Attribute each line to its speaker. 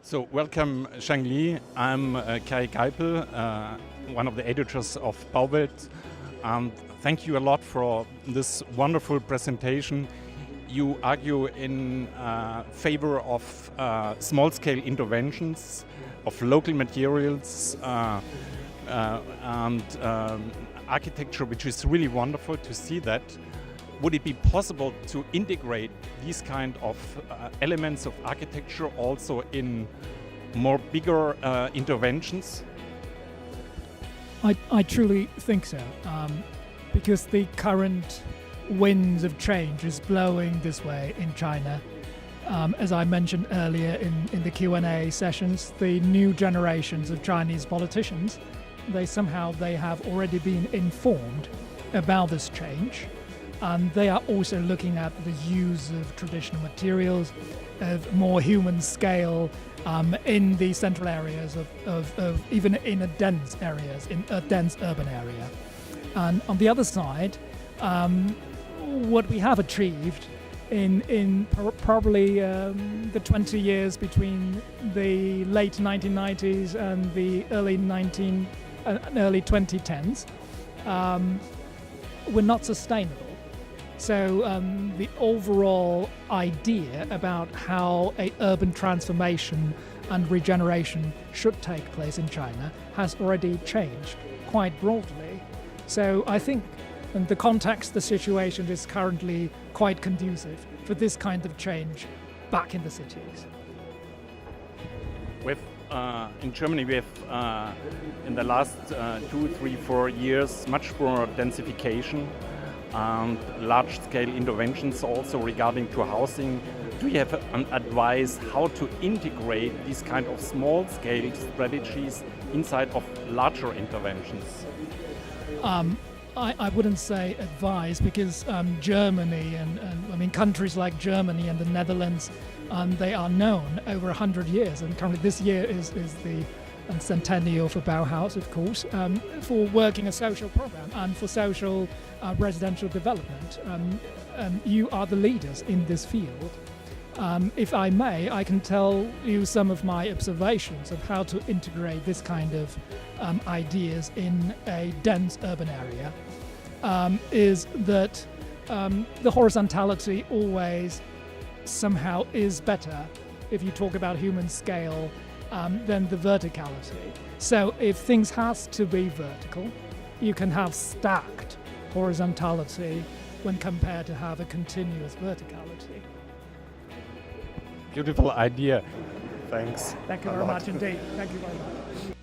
Speaker 1: So, welcome Zhang Li. I'm Kaye Geipel, one of the editors of Bauwelt. And thank you a lot for this wonderful presentation. You argue in favor of small-scale interventions, of local materials and architecture, which is really wonderful to see that. Would it be possible to integrate these kind of elements of architecture also in more bigger interventions?
Speaker 2: I truly think so, because the current winds of change is blowing this way in China. As I mentioned earlier in the Q&A sessions, the new generations of Chinese politicians, they have already been informed about this change. And they are also looking at the use of traditional materials, of more human scale in the central areas of even in dense areas, in a dense urban area. And on the other side, what we have achieved in probably the 20 years between the late 1990s and the early 2010s were not sustainable. So the overall idea about how an urban transformation and regeneration should take place in China has already changed quite broadly. So I think in the context, the situation is currently quite conducive for this kind of change back in the cities.
Speaker 1: In Germany, we have in the last 2, 3, 4 years much more densification and large-scale interventions also regarding to housing. Do you have an advice how to integrate these kind of small-scale strategies inside of larger interventions?
Speaker 2: I wouldn't say advise, because Germany and countries like Germany and the Netherlands, they are known over 100 years, and currently this year is the centennial for Bauhaus, of course, for working a social program and for social residential development. You are the leaders in this field. If I may, I can tell you some of my observations of how to integrate this kind of ideas in a dense urban area. Is that the horizontality always somehow is better if you talk about human scale than the verticality. So if things has to be vertical, you can have stacked horizontality when compared to have a continuous verticality.
Speaker 1: Beautiful idea. Thanks.
Speaker 2: Thank you very much indeed. Thank you very much.